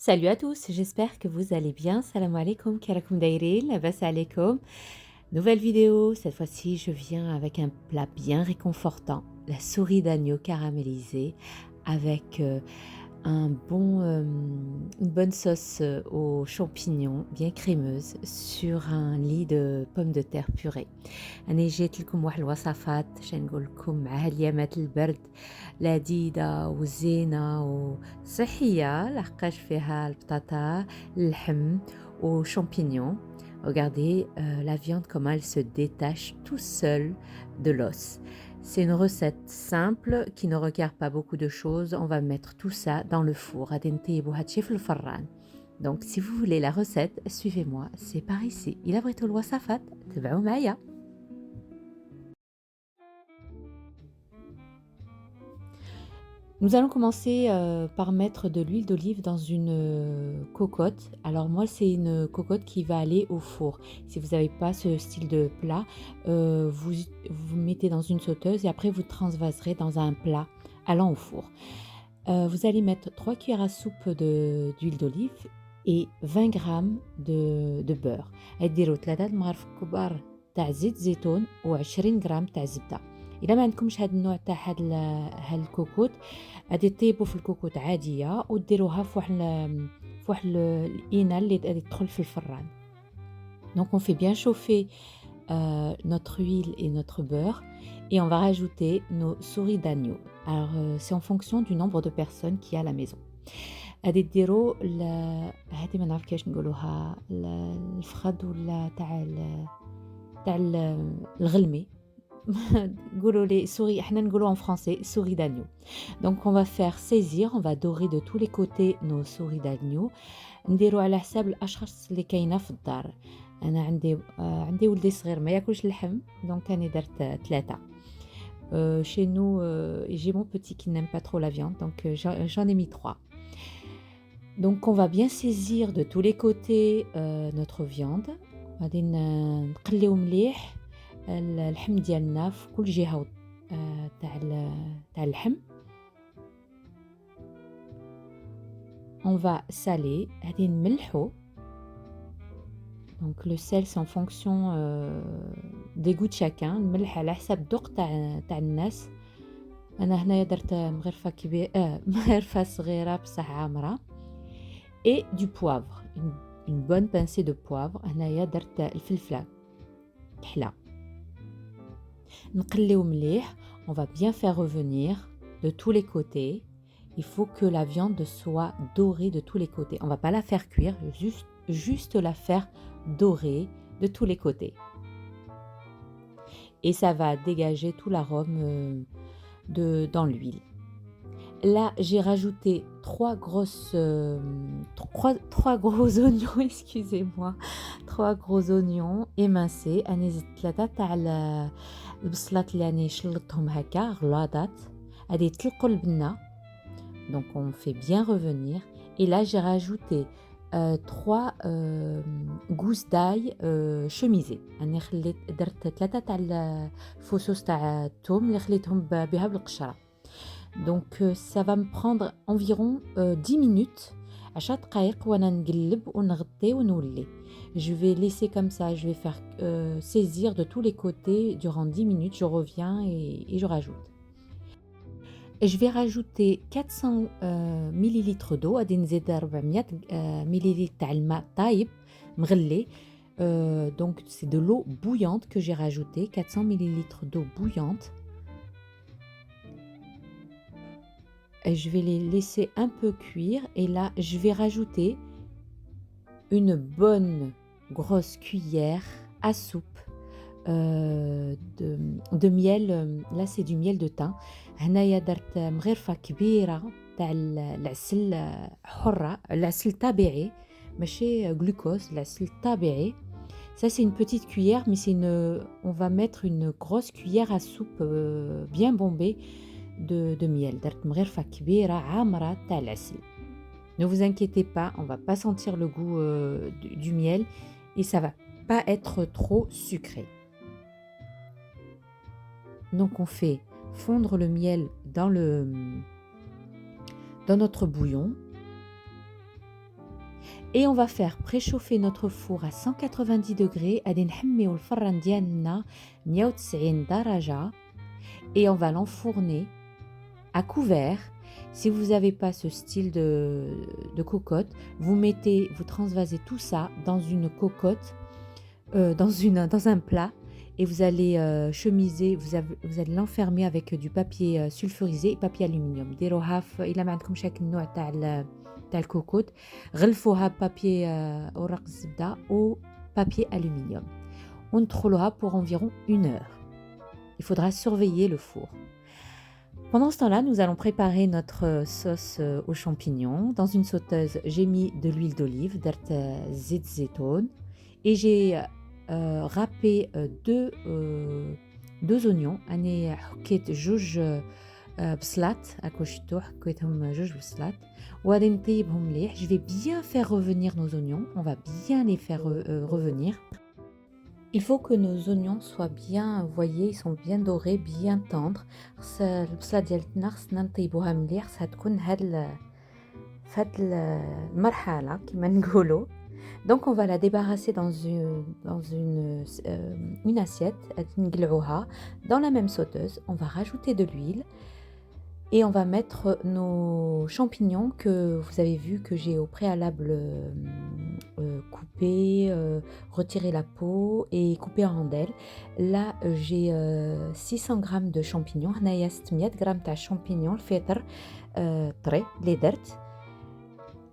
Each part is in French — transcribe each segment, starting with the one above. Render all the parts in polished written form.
Salut à tous, j'espère que vous allez bien. Salam alaikum, karakoum dairin, labas alaikum. Nouvelle vidéo, cette fois-ci je viens avec un plat bien réconfortant, la souris d'agneau caramélisée avec une bonne sauce aux champignons bien crémeuse sur un lit de pommes de terre purée. أنا جيت لكم واحد الوصفات نقول لكم مع هاد الأيامات البرد لذيذة وزينة وصحية لحقاش فيها البطاطا اللحم وشامبينيون. Regardez la viande comment elle se détache tout seul de l'os. C'est une recette simple qui ne requiert pas beaucoup de choses. On va mettre tout ça dans le four. غادي نطيبو هادشي في الفران. Donc si vous voulez la recette, suivez-moi, c'est par ici. إلا بغيتو الوصفات تبعوا معايا. Nous allons commencer par mettre de l'huile d'olive dans une cocotte. Alors moi, c'est une cocotte qui va aller au four. Si vous n'avez pas ce style de plat, vous mettez dans une sauteuse et après vous transvaserez dans un plat allant au four. Vous allez mettre 3 cuillères à soupe d'huile d'olive et 20 grammes de beurre. ديروا 3 مغارف كبار تاع زيت زيتون و20 غرام تاع زبده. إلا ما عندكمش هاد النوع تاع هاد الكوكوت غادي طيبوا في الكوكوت عاديه وديروها في واحد الإناء اللي غادي تدخل في الفران. Donc on fait bien chauffer notre huile et notre beurre et on va rajouter nos souris d'agneau. Alors c'est en fonction du nombre de personnes qu'il y a à la maison. غادي ديروا هذه ما نعرف كيفاش نقولوها الفخذ ولا تاع الغلمي. نقولوا لي souris, احنا نقولوا en français souris d'agneau. Donc on va faire saisir, on va dorer de tous les côtés nos souris d'agneau. نديروا على حساب الاشخاص اللي كاينه في الدار. انا عندي ولدي صغير ما ياكلش اللحم دونك انا درت 3. Chez nous j'ai mon petit qui n'aime pas trop la viande donc j'en ai mis 3. Donc on va bien saisir de tous les côtés notre viande. غادي نقليو مليح اللحم ديالنا في كل جهه تاع اللحم. On va saler, غادي نملحو. Donc le sel c'est en fonction des goûts de chacun. نملح على حسب الذوق تاع الناس. انا هنايا درت مغرفه كبيره مغرفه صغيره بصح عامره. Et du poivre, une bonne pincée de poivre. هنايا درت الفلفله كحله. نقليو مليح. On va bien faire revenir de tous les côtés. Il faut que la viande soit dorée de tous les côtés. On va pas la faire cuire, juste la faire dorer de tous les côtés. Et ça va dégager tout l'arôme dans l'huile. Là, j'ai rajouté 3 gros oignons, excusez-moi. 3 gros oignons émincés. أنا زدت 3 تاع البصلات اللي راني شلطهم هكا غلاضات. غادي يطلقوا البنة. Donc on fait bien revenir. Et là, j'ai rajouté 3 gousses d'ail chemisées. أنا درت 3 تاع الفصوص تاع الثوم اللي خليتهم بها بالقشرة. Donc ça va me prendre environ 10 minutes. 10 دقائق وانا نقلب ونغطي ونولي. Je vais laisser comme ça, je vais faire saisir de tous les côtés durant 10 minutes. Je reviens et je rajoute. Et je vais rajouter 400 millilitres d'eau. غادي نزيد 400 millilitres تاع الماء طايب مغلي. Donc c'est de l'eau bouillante que j'ai rajouté, 400 millilitres d'eau bouillante. Et je vais les laisser un peu cuire et là je vais rajouter une bonne grosse cuillère à soupe de miel. Là c'est du miel de thym. هنايا درت مغرفة كبيرة تاع العسل حرة، العسل طبيعي ماشي glucose، العسل طبيعي. Ça c'est une petite cuillère mais on va mettre une grosse cuillère à soupe bien bombée de miel. درت مغرفة كبيرة عامرة تاع العسل. Ne vous inquiétez pas, on va pas sentir le goût du miel et ça va pas être trop sucré. Donc on fait fondre le miel dans notre bouillon. Et on va faire préchauffer notre four à 190 degrés. غادي نحميو الفران ديالنا 190 درجة et on va l'enfourner à couvert. Si vous n'avez pas ce style de cocotte, vous transvasez tout ça dans une cocotte, dans un plat, et vous allez chemiser, vous allez l'enfermer avec du papier sulfurisé et papier aluminium. ديروها في إلا ما عندكمش هاك النوع تاع الكوكوت، غلفوها ببابي أوراق الزبدة أو papier aluminium. وندخلوها pour environ 1 heure. Il faudra surveiller le four. Pendant ce temps-là, nous allons préparer notre sauce aux champignons. Dans une sauteuse, j'ai mis de l'huile d'olive, درت زيت زيتون, et j'ai râpé deux oignons. أنا حكيت جوج بصلات هاكا شفتو حكيتهم جوج بصلات وغادي نطيبهم مليح. Je vais bien faire revenir nos oignons. On va bien les faire revenir. Il faut que nos oignons soient bien, vous voyez, ils sont bien dorés, bien tendres. البصلة ديالتنا خصنا نطيبوها مليح، خصها تكون فهاد المرحلة كما نقولوا. Donc on va la débarrasser dans une assiette, نقلعوها dans la même sauteuse. On va rajouter de l'huile et on va mettre nos champignons que vous avez vu que j'ai au préalable coupé, retiré la peau et coupé en rondelles. Là j'ai 600 g de champignons. هنايا 600 g تاع champignons الفطر طري اللي درت.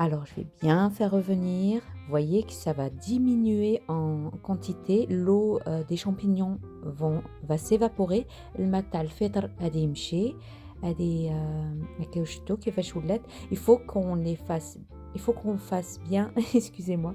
Alors je vais bien faire revenir. Vous voyez que ça va diminuer en quantité. L'eau des champignons va s'évaporer. الماء تاع الفطر غادي يمشي. Il faut qu'on fasse bien, excusez-moi,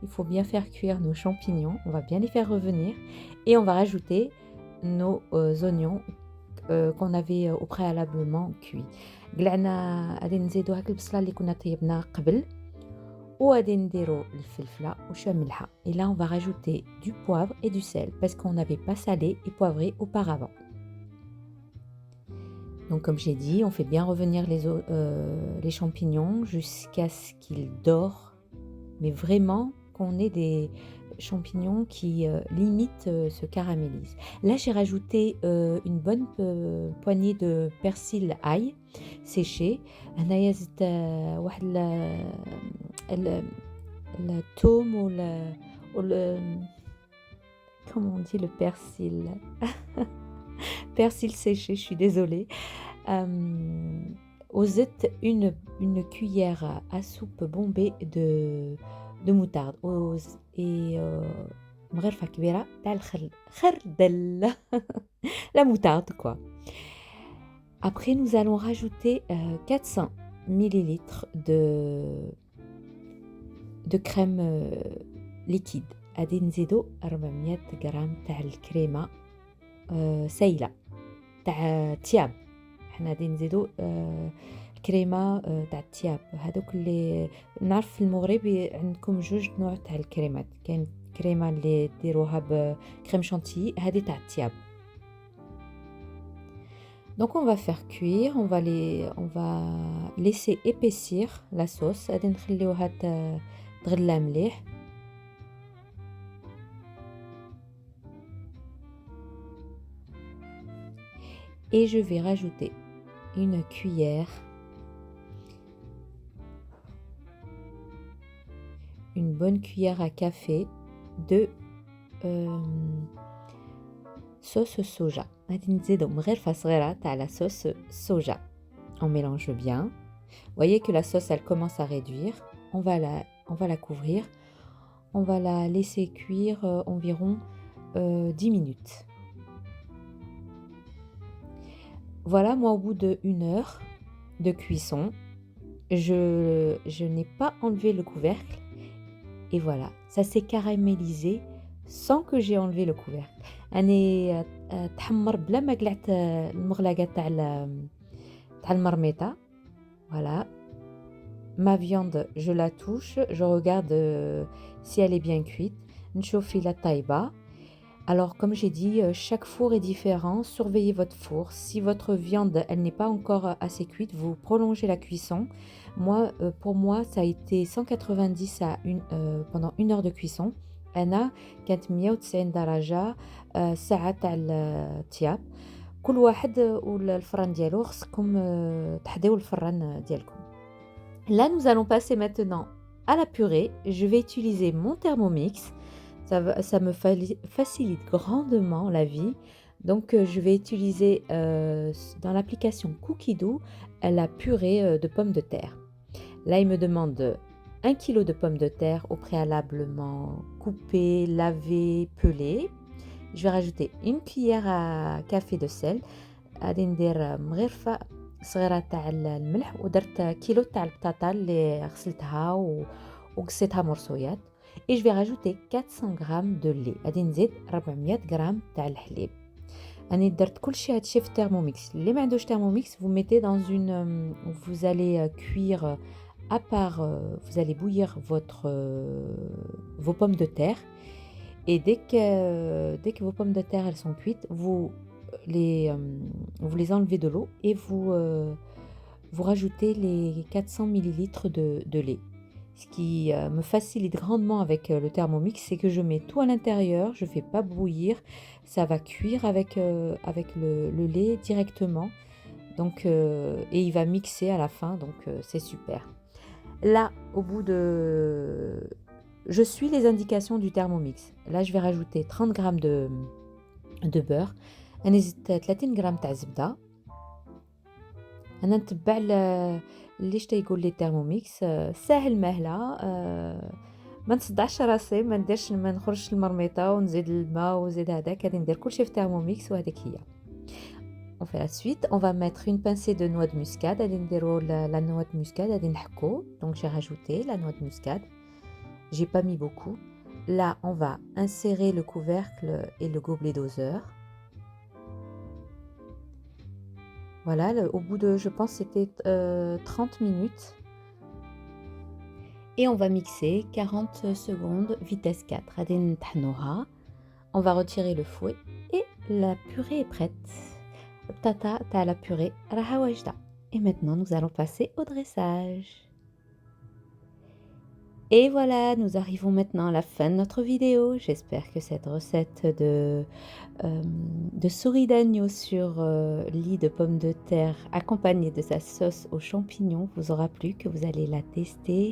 il faut bien faire cuire nos champignons. On va bien les faire revenir et on va rajouter nos oignons qu'on avait au préalablement cuits. قلعنا غادي نزيدو هاك البصله اللي كنا طيبناها قبل وغادي نديرو الفلفله وشويه ملحه. Et là on va rajouter du poivre et du sel parce qu'on n'avait pas salé et poivré auparavant. Donc comme j'ai dit, on fait bien revenir les champignons jusqu'à ce qu'ils dorent, mais vraiment qu'on ait des champignons qui limite se caramélisent. Là j'ai rajouté une bonne poignée de persil ail séché. هنايا زدت واحد الثوم comment on dit le persil persil séché, je suis désolée. وزدت une cuillère à soupe bombée de moutarde et مغرفة كبيرة تاع الخردل la moutarde quoi. Après nous allons rajouter 400 ml de crème liquide. غادي نزيدو 400 غرام تاع الكريمة سايلة تاع التياب. حنا غادي نزيدو الكريمه تاع التياب. هذوك اللي نعرف في المغرب عندكم جوج نوع تاع الكريمات. كاين كريمه اللي ديروها بكريم شانتيي، هذه تاع التياب. Donc on va faire cuire, on va laisser épaissir la sauce. غادي نخليوها تغلى مليح. Et je vais rajouter une cuillère, une bonne cuillère à café de sauce soja. غادي نزيدو مغرفة صغيرة تاع la sauce soja. On mélange bien. Vous voyez que la sauce elle commence à réduire. On va la couvrir. On va la laisser cuire environ 10 minutes. Voilà, moi au bout de 1 heure de cuisson, je n'ai pas enlevé le couvercle et voilà, ça s'est caramélisé sans que j'ai enlevé le couvercle. أنا تحمر بلا ما قلعت المغلقة تاع المرميطة. Voilà, ma viande je la touche, je regarde si elle est bien cuite. نشوف إلا طايبة. Alors, comme j'ai dit, chaque four est différent. Surveillez votre four. Si votre viande, elle n'est pas encore assez cuite, vous prolongez la cuisson. Moi, pour moi, ça a été 190 pendant 1 heure de cuisson. أنا كانت 190 درجة ساعة تاع الطياب. كل واحد والفران ديالو خصكم تحضيو الفران ديالكم. Là, nous allons passer maintenant à la purée. Je vais utiliser mon Thermomix. Ça me facilite grandement la vie. Donc, je vais utiliser dans l'application Cookidoo la purée de pommes de terre. Là, il me demande 1 kg de pommes de terre au préalablement coupées, lavées, pelées. Je vais rajouter 1 cuillère à café de sel. غادي ندير مغرفة صغيرة تاع الملح ودرت كيلو تاع البطاطا اللي غسلتها وقصيتها مرصويات. Et je vais rajouter 400 g de lait. غادي نزيد 400 g تاع الحليب. راني درت كلشي هادشي في Thermomix. اللي ما عندوش Thermomix, vous mettez dans une vous allez cuire à part vous allez bouillir vos pommes de terre et dès que vos pommes de terre elles sont cuites, vous les enlevez de l'eau et vous rajoutez les 400 ml de lait. Ce qui me facilite grandement avec le Thermomix, c'est que je mets tout à l'intérieur, je ne fais pas bouillir, ça va cuire avec le lait directement. Donc, et il va mixer à la fin, donc c'est super. Là, au bout de... Je suis les indications du Thermomix. Là, je vais rajouter 30 g de beurre. أنا زدت 30 g تاع الزبدة. أنا نتبع اللي تيقول لي Thermomix ساهل ماهلة. ما نصدعش راسي، ما نخرجش المرميطة ونزيد الماء ونزيد هذاك. غادي ندير كلشي في Thermomix وهذيك هي. On fait la suite, on va mettre une pincée de noix de muscade. غادي نديرو la noix de muscade, غادي نحكو. Donc j'ai rajouté la noix de muscade. J'ai pas mis beaucoup. Là, on va insérer le couvercle et le gobelet doseur. Voilà, au bout de, je pense, c'était 30 minutes. Et on va mixer 40 secondes, vitesse 4. غادي نطحنوها. On va retirer le fouet et la purée est prête. البطاطا تاع la purée راها واجدة. Et maintenant, nous allons passer au dressage. Et voilà, nous arrivons maintenant à la fin de notre vidéo. J'espère que cette recette de souris d'agneau sur lit de pommes de terre accompagnée de sa sauce aux champignons vous aura plu, que vous allez la tester.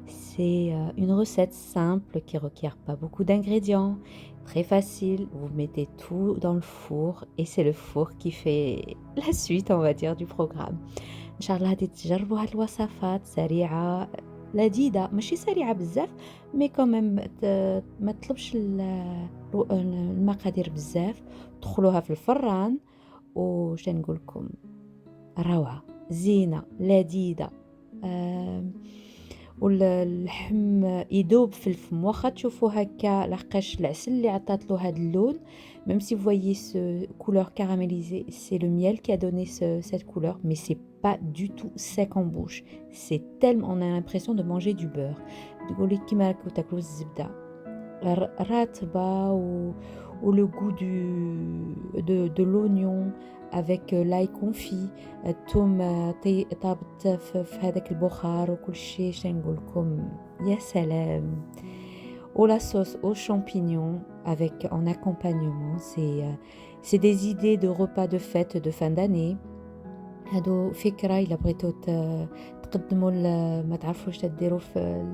C'est une recette simple qui ne requiert pas beaucoup d'ingrédients, très facile. Vous mettez tout dans le four et c'est le four qui fait la suite, on va dire, du programme. Inch'Allah غادي تجربوا هاد الوصفات سريعة لذيذة، ماشي سريعة بزاف، مي كوميم ما تطلبش المقادير بزاف. دخلوها في الفران وش نقول لكم، روعة زينة لذيذة. واللحم يذوب في الفم واخا تشوفوا هكا، لحقاش العسل اللي عطات له هذا اللون. Même si vous voyez ce couleur caramélisée, c'est le miel qui a donné cette couleur, mais c'est pas du tout sec en bouche. C'est tellement, on a l'impression de manger du beurre. تقولي كيما راكو تاكلوا الزبدة راتبة ou le goût de l'oignon avec l'ail confit. الثوم طابت في هذاك البخار وكل شيء. نقول لكم يا سلام. Ou la sauce aux champignons avec en accompagnement, c'est des idées de repas de fête de fin d'année. هادو فكرة إلا بغيتو تقدموا ما تعرفوش تديروا في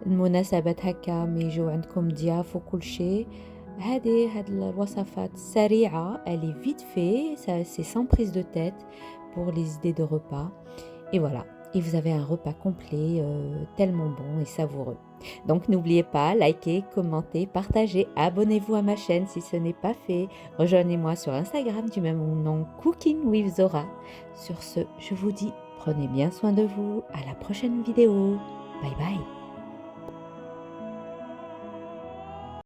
المناسبات هكا ما يجوا عندكم ضياف وكل شيء. هاد الوصفات سريعة, elle est vite fait, c'est sans prise de tête pour les idées de repas. Et voilà, et vous avez un repas complet tellement bon et savoureux. Donc n'oubliez pas, likez, commentez, partagez, abonnez-vous à ma chaîne si ce n'est pas fait. Rejoignez-moi sur Instagram du même nom, Cooking with Zora. Sur ce, je vous dis, prenez bien soin de vous. À la prochaine vidéo. Bye bye.